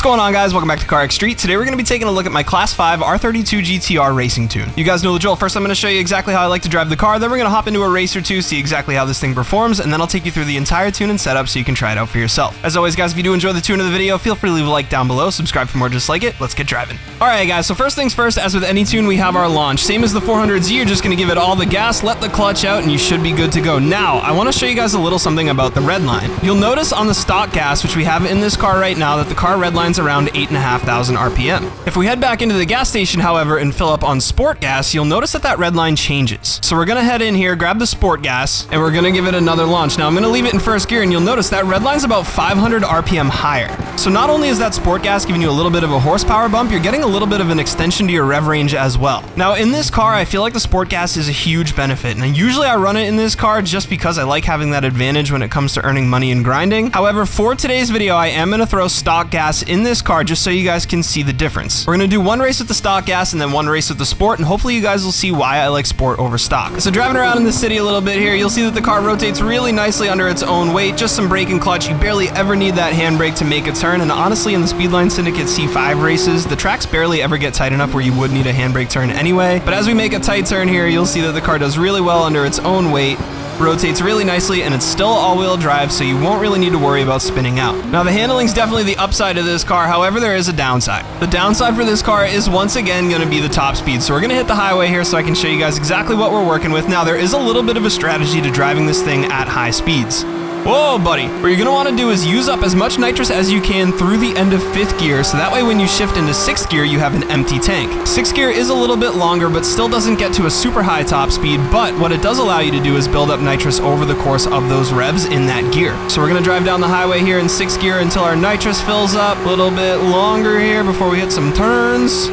What's going on, guys? Welcome back to CarX Street. Today we're going to be taking a look at my Class 5 R32 GTR racing tune. You guys know the drill. First I'm going to show you exactly how I like to drive the car, then we're going to hop into a race or two, see exactly how this thing performs, and then I'll take you through the entire tune and setup so you can try it out for yourself. As always, guys, if you do enjoy the tune of the video, feel free to leave a like down below, subscribe for more just like it. Let's get driving. Alright guys, so first things first, as with any tune, we have our launch. Same as the 400Z, you're just going to give it all the gas, let the clutch out, and you should be good to go. Now, I want to show you guys a little something about the red line. You'll notice on the stock gas, which we have in this car right now, that the car red line's around 8,500 RPM. If we head back into the gas station, however, and fill up on sport gas, you'll notice that that red line changes. So we're gonna head in here, grab the sport gas, and we're gonna give it another launch. Now I'm gonna leave it in first gear, and you'll notice that red line's about 500 RPM higher. So not only is that sport gas giving you a little bit of a horsepower bump, you're getting a little bit of an extension to your rev range as well. Now in this car, I feel like the sport gas is a huge benefit, and usually I run it in this car just because I like having that advantage when it comes to earning money and grinding. However, for today's video, I am gonna throw stock gas in this car just so you guys can see the difference. We're gonna do one race with the stock gas and then one race with the sport, and hopefully you guys will see why I like sport over stock. So driving around in the city a little bit here, you'll see that the car rotates really nicely under its own weight, just some brake and clutch. You barely ever need that handbrake to make a turn, and honestly in the Speedline Syndicate C5 races, the tracks barely ever get tight enough where you would need a handbrake turn anyway. But as we make a tight turn here, you'll see that the car does really well under its own weight, rotates really nicely, and it's still all-wheel drive, so you won't really need to worry about spinning out. Now the handling's definitely the upside of this car, however there is a downside. The downside for this car is once again going to be the top speed. So we're going to hit the highway here so I can show you guys exactly what we're working with. Now there is a little bit of a strategy to driving this thing at high speeds. Whoa, buddy. What you're going to want to do is use up as much nitrous as you can through the end of 5th gear, so that way when you shift into 6th gear, you have an empty tank. 6th gear is a little bit longer, but still doesn't get to a super high top speed, but what it does allow you to do is build up nitrous over the course of those revs in that gear. So we're going to drive down the highway here in 6th gear until our nitrous fills up. A little bit longer here before we hit some turns.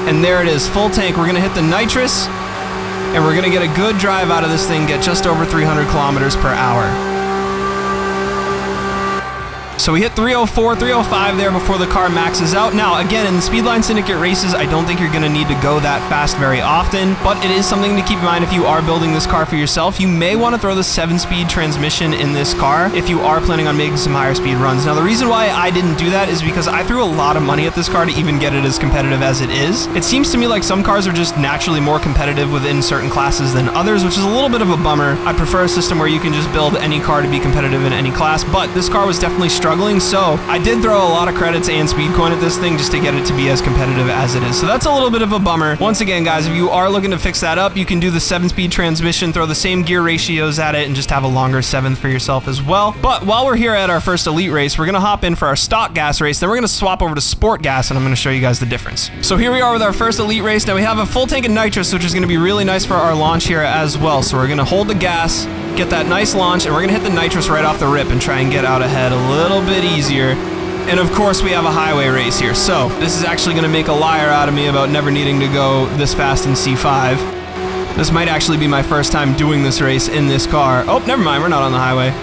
And there it is, full tank. We're going to hit the nitrous, and we're going to get a good drive out of this thing, get just over 300 kilometers per hour. So we hit 304, 305 there before the car maxes out. Now, again, in the Speedline Syndicate races, I don't think you're going to need to go that fast very often, but it is something to keep in mind if you are building this car for yourself. You may want to throw the 7-speed transmission in this car if you are planning on making some higher speed runs. Now, the reason why I didn't do that is because I threw a lot of money at this car to even get it as competitive as it is. It seems to me like some cars are just naturally more competitive within certain classes than others, which is a little bit of a bummer. I prefer a system where you can just build any car to be competitive in any class, but this car was definitely struggling, so I did throw a lot of credits and speed coin at this thing just to get it to be as competitive as it is. So that's a little bit of a bummer. Once again, guys, if you are looking to fix that up, you can do the 7-speed transmission, throw the same gear ratios at it, and just have a longer 7th for yourself as well. But while we're here at our first elite race, we're gonna hop in for our stock gas race, then we're gonna swap over to sport gas, and I'm gonna show you guys the difference. So here we are with our first elite race. Now we have a full tank of nitrous, which is gonna be really nice for our launch here as well. So we're gonna hold the gas, get that nice launch, and we're gonna hit the nitrous right off the rip and try and get out ahead a little bit easier. And of course we have a highway race here, so this is actually gonna make a liar out of me about never needing to go this fast in C5. This might actually be my first time doing this race in this car. Oh, never mind, we're not on the highway.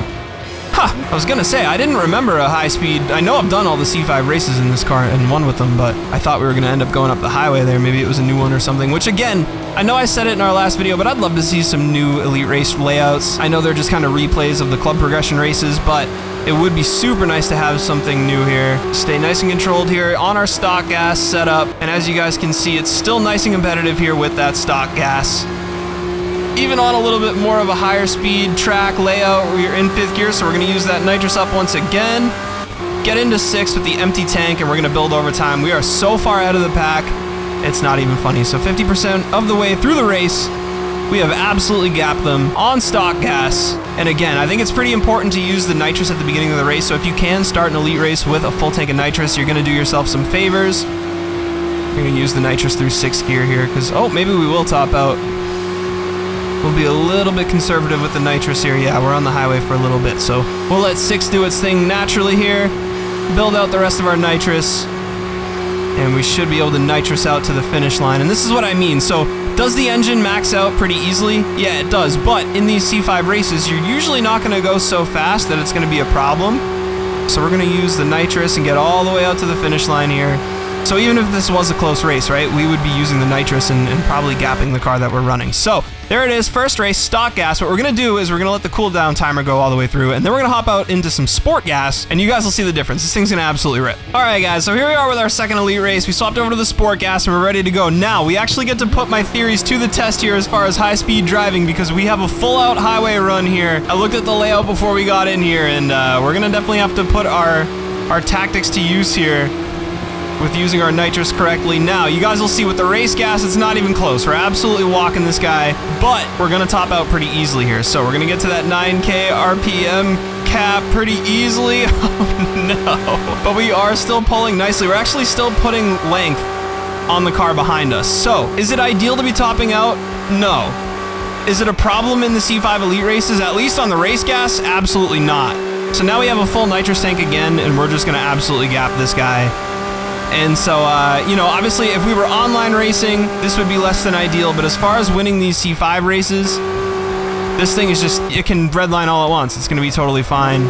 I was gonna say, I didn't remember a high speed. I know I've done all the C5 races in this car and won with them, but I thought we were gonna end up going up the highway there. Maybe it was a new one or something, which again, I know I said it in our last video, but I'd love to see some new elite race layouts. I know they're just kind of replays of the club progression races, but it would be super nice to have something new here. Stay nice and controlled here on our stock gas setup, and as you guys can see, it's still nice and competitive here with that stock gas. Even on a little bit more of a higher speed track layout, we're in 5th gear, so we're gonna use that nitrous up once again. Get into 6th with the empty tank, and we're gonna build over time. We are so far out of the pack, it's not even funny. So 50% of the way through the race, we have absolutely gapped them on stock gas. And again, I think it's pretty important to use the nitrous at the beginning of the race, so if you can start an elite race with a full tank of nitrous, you're gonna do yourself some favors. You're gonna use the nitrous through 6th gear here, because, oh, maybe we will top out. We'll be a little bit conservative with the nitrous here. Yeah, we're on the highway for a little bit, so we'll let 6 do its thing naturally here, build out the rest of our nitrous, and we should be able to nitrous out to the finish line. And this is what I mean. So does the engine max out pretty easily? Yeah, it does, but in these C5 races, you're usually not gonna go so fast that it's gonna be a problem. So we're gonna use the nitrous and get all the way out to the finish line here. So even if this was a close race, right, we would be using the nitrous and probably gapping the car that we're running. So there it is, first race, stock gas. What we're gonna do is we're gonna let the cool down timer go all the way through, and then we're gonna hop out into some sport gas, and you guys will see the difference. This thing's gonna absolutely rip. All right, guys, so here we are with our second elite race. We swapped over to the sport gas, and we're ready to go. Now, we actually get to put my theories to the test here as far as high-speed driving, because we have a full-out highway run here. I looked at the layout before we got in here, and we're gonna definitely have to put our tactics to use here with using our nitrous correctly. Now, you guys will see with the race gas, it's not even close. We're absolutely walking this guy, but we're gonna top out pretty easily here. So we're gonna get to that 9K RPM cap pretty easily. Oh no. But we are still pulling nicely. We're actually still putting length on the car behind us. So, is it ideal to be topping out? No. Is it a problem in the C5 Elite races, at least on the race gas? Absolutely not. So now we have a full nitrous tank again, and we're just gonna absolutely gap this guy. And so, you know, obviously if we were online racing, this would be less than ideal, but as far as winning these C5 races, this thing is just, it can redline all at once. It's gonna be totally fine.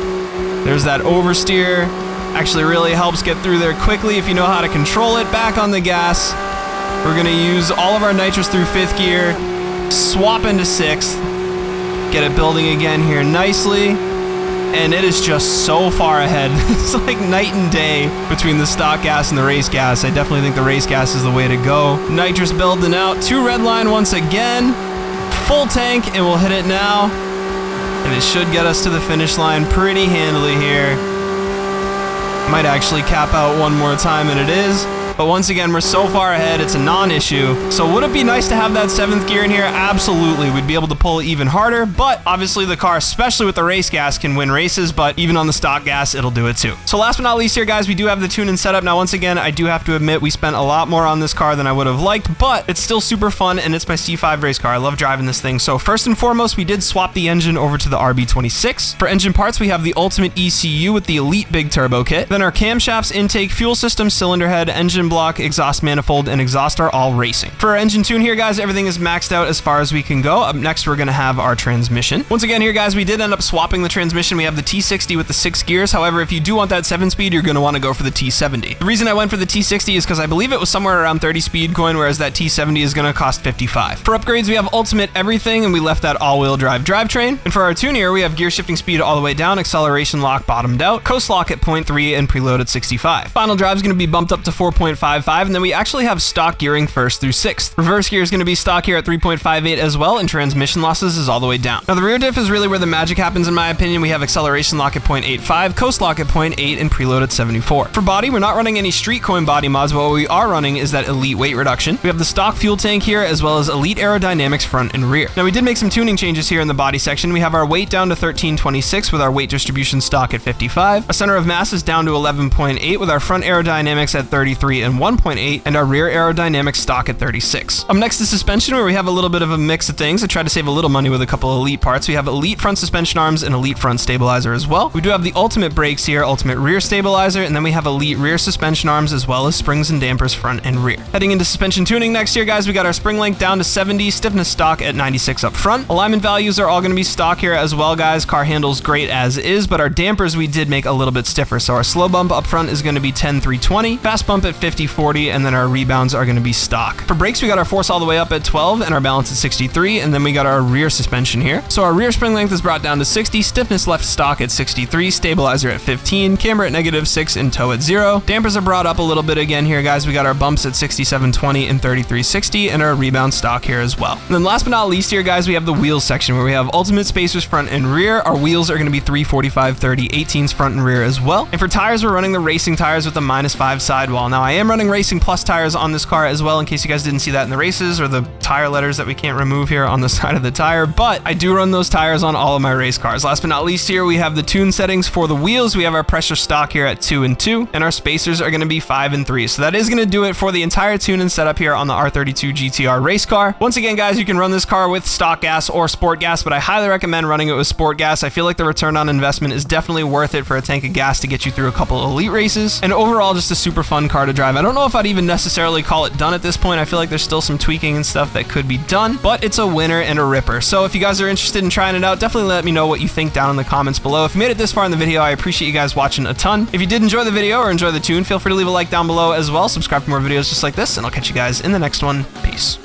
There's that oversteer. Actually really helps get through there quickly if you know how to control it. Back on the gas. We're gonna use all of our nitrous through 5th gear, swap into 6th, get it building again here nicely. And it is just so far ahead. It's like night and day between the stock gas and the race gas. I definitely think the race gas is the way to go. Nitrous building out, 2 red line once again. Full tank, and we'll hit it now. And it should get us to the finish line pretty handily here. Might actually cap out one more time, and it is. But once again, we're so far ahead, it's a non-issue. So would it be nice to have that 7th gear in here? Absolutely. We'd be able to pull even harder, but obviously the car, especially with the race gas, can win races, but even on the stock gas, it'll do it too. So last but not least here, guys, we do have the tune-in setup. Now, once again, I do have to admit, we spent a lot more on this car than I would have liked, but it's still super fun, and it's my C5 race car. I love driving this thing. So first and foremost, we did swap the engine over to the RB26. For engine parts, we have the Ultimate ECU with the Elite Big Turbo Kit. Then our camshafts, intake, fuel system, cylinder head, engine block, exhaust manifold, and exhaust are all racing. For our engine tune here, guys, everything is maxed out as far as we can go. Up next, we're gonna have our transmission. Once again here, guys, we did end up swapping the transmission. We have the T60 with the 6 gears. However, if you do want that 7-speed, you're gonna wanna go for the T70. The reason I went for the T60 is because I believe it was somewhere around 30 speed coin, whereas that T70 is gonna cost 55. For upgrades, we have Ultimate Everything, and we left that all-wheel drive drivetrain. And for our tune here, we have gear shifting speed all the way down, acceleration lock bottomed out, coast lock at 0.3, and preload at 65. Final drive is gonna be bumped up to 4.55, and then we actually have stock gearing 1st through 6th. Reverse gear is going to be stock here at 3.58 as well, and transmission losses is all the way down. Now the rear diff is really where the magic happens in my opinion. We have acceleration lock at 0.85, coast lock at 0.8, and preload at 74. For body, we're not running any street coin body mods, but what we are running is that elite weight reduction. We have the stock fuel tank here, as well as elite aerodynamics front and rear. Now we did make some tuning changes here in the body section. We have our weight down to 1326 with our weight distribution stock at 55. Our center of mass is down to 11.8 with our front aerodynamics at 33 and 1.8, and our rear aerodynamics stock at 36. Up next is suspension, where we have a little bit of a mix of things. I tried to save a little money with a couple of elite parts. We have elite front suspension arms and elite front stabilizer as well. We do have the ultimate brakes here, ultimate rear stabilizer, and then we have elite rear suspension arms as well as springs and dampers front and rear. Heading into suspension tuning next year, guys, we got our spring length down to 70, stiffness stock at 96 up front. Alignment values are all going to be stock here as well, guys. Car handles great as is, but our dampers we did make a little bit stiffer. So our slow bump up front is going to be 10-320, fast bump at 50-40, and then our rebounds are going to be stock. For brakes, we got our force all the way up at 12 and our balance at 63, and then we got our rear suspension here. So our rear spring length is brought down to 60, stiffness left stock at 63, stabilizer at 15, camber at -6, and toe at 0. Dampers are brought up a little bit again here, guys. We got our bumps at 6720 and 3360, and our rebound stock here as well. And then last but not least here, guys, we have the wheels section, where we have ultimate spacers front and rear. Our wheels are going to be 345/30 18s front and rear as well. And for tires, we're running the racing tires with a -5 sidewall. Now I am running Racing Plus tires on this car as well, in case you guys didn't see that in the races, or the tire letters that we can't remove here on the side of the tire, but I do run those tires on all of my race cars. Last but not least here, we have the tune settings for the wheels. We have our pressure stock here at 2 and 2, and our spacers are going to be 5 and 3. So that is going to do it for the entire tune and setup here on the R32 GTR race car. Once again, guys, you can run this car with stock gas or sport gas, but I highly recommend running it with sport gas. I feel like the return on investment is definitely worth it for a tank of gas to get you through a couple of elite races, and overall just a super fun car to drive drive. I don't know if I'd even necessarily call it done at this point. I feel like there's still some tweaking and stuff that could be done, but it's a winner and a ripper. So if you guys are interested in trying it out, definitely let me know what you think down in the comments below. If you made it this far in the video, I appreciate you guys watching a ton. If you did enjoy the video or enjoy the tune, feel free to leave a like down below as well. Subscribe for more videos just like this, and I'll catch you guys in the next one. Peace.